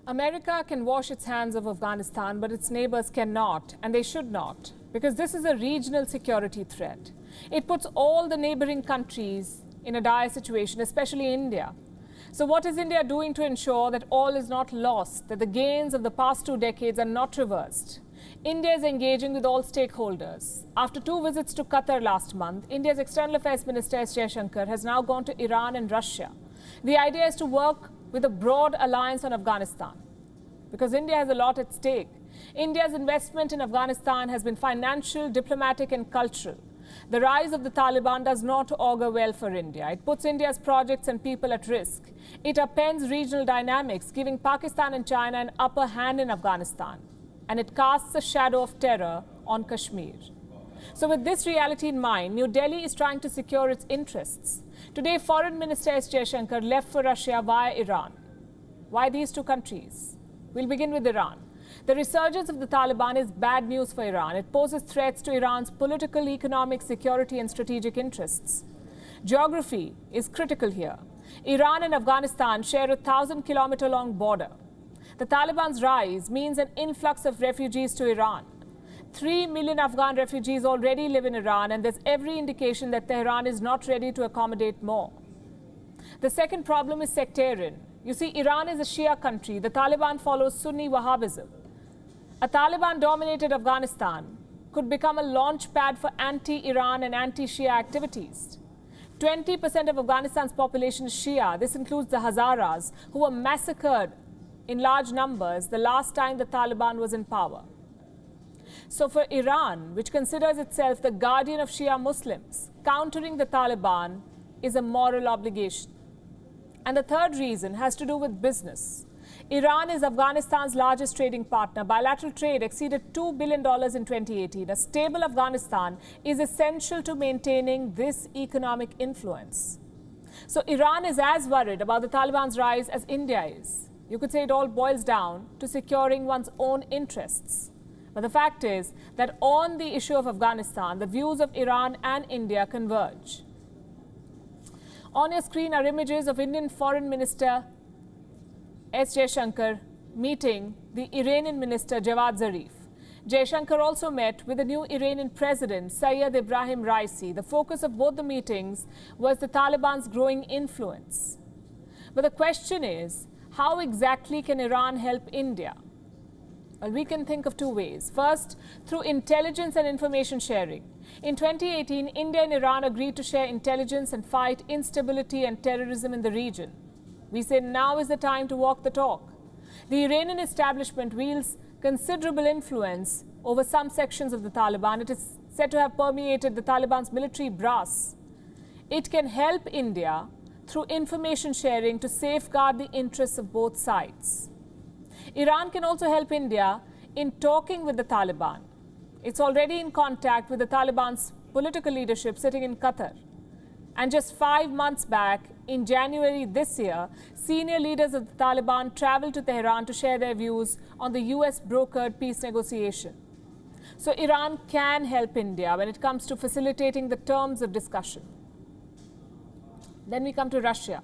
America can wash its hands of Afghanistan, but its neighbors cannot, and they should not, because this is a regional security threat. It puts all the neighboring countries in a dire situation, especially India. So what is India doing to ensure that all is not lost, that the gains of the past 2 decades are not reversed? India is engaging with all stakeholders. After 2 visits to Qatar last month, India's External Affairs Minister Jaishankar has now gone to Iran and Russia. The idea is to work with a broad alliance on Afghanistan, because India has a lot at stake. India's investment in Afghanistan has been financial, diplomatic and cultural. The rise of the Taliban does not augur well for India. It puts India's projects and people at risk. It upends regional dynamics, giving Pakistan and China an upper hand in Afghanistan. And it casts a shadow of terror on Kashmir. So with this reality in mind, New Delhi is trying to secure its interests. Today, Foreign Minister S. Jaishankar left for Russia via Iran. Why these 2 countries? We'll begin with Iran. The resurgence of the Taliban is bad news for Iran. It poses threats to Iran's political, economic, security and strategic interests. Geography is critical here. Iran and Afghanistan share a 1,000-kilometer-long border. The Taliban's rise means an influx of refugees to Iran. 3 million Afghan refugees already live in Iran, and there's every indication that Tehran is not ready to accommodate more. The second problem is sectarian. You see, Iran is a Shia country. The Taliban follows Sunni Wahhabism. A Taliban-dominated Afghanistan could become a launch pad for anti-Iran and anti-Shia activities. 20% of Afghanistan's population is Shia. This includes the Hazaras, who were massacred in large numbers the last time the Taliban was in power. So for Iran, which considers itself the guardian of Shia Muslims, countering the Taliban is a moral obligation. And the third reason has to do with business. Iran is Afghanistan's largest trading partner. Bilateral trade exceeded $2 billion in 2018. A stable Afghanistan is essential to maintaining this economic influence. So Iran is as worried about the Taliban's rise as India is. You could say it all boils down to securing one's own interests. But the fact is that on the issue of Afghanistan, the views of Iran and India converge. On your screen are images of Indian Foreign Minister S. Jaishankar meeting the Iranian Minister Javad Zarif. Jaishankar also met with the new Iranian President Sayyid Ibrahim Raisi. The focus of both the meetings was the Taliban's growing influence. But the question is, how exactly can Iran help India? Well, we can think of 2 ways. First, through intelligence and information sharing. In 2018, India and Iran agreed to share intelligence and fight instability and terrorism in the region. We say now is the time to walk the talk. The Iranian establishment wields considerable influence over some sections of the Taliban. It is said to have permeated the Taliban's military brass. It can help India through information sharing to safeguard the interests of both sides. Iran can also help India in talking with the Taliban. It's already in contact with the Taliban's political leadership sitting in Qatar. And just 5 months back, in January this year, senior leaders of the Taliban traveled to Tehran to share their views on the US-brokered peace negotiation. So Iran can help India when it comes to facilitating the terms of discussion. Then we come to Russia.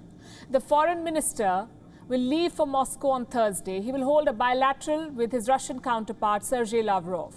The foreign minister will leave for Moscow on Thursday. He will hold a bilateral with his Russian counterpart, Sergei Lavrov.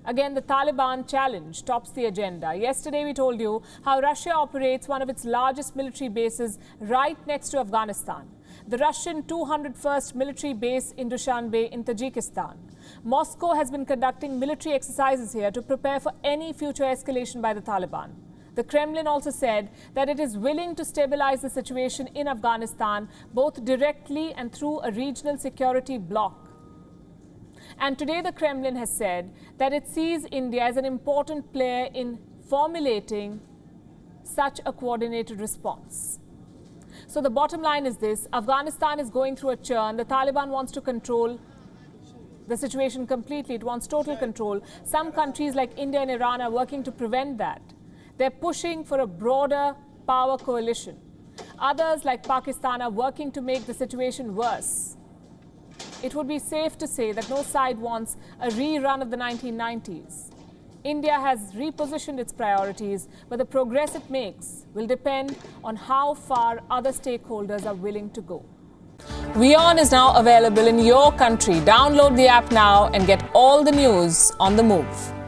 Again, the Taliban challenge tops the agenda. Yesterday, we told you how Russia operates one of its largest military bases right next to Afghanistan, the Russian 201st military base in Dushanbe in Tajikistan. Moscow has been conducting military exercises here to prepare for any future escalation by the Taliban. The Kremlin also said that it is willing to stabilize the situation in Afghanistan, both directly and through a regional security bloc. And today the Kremlin has said that it sees India as an important player in formulating such a coordinated response. So the bottom line is this: Afghanistan is going through a churn. The Taliban wants to control the situation completely. It wants total control. Some countries like India and Iran are working to prevent that. They're pushing for a broader power coalition. Others, like Pakistan, are working to make the situation worse. It would be safe to say that no side wants a rerun of the 1990s. India has repositioned its priorities, but the progress it makes will depend on how far other stakeholders are willing to go. WION is now available in your country. Download the app now and get all the news on the move.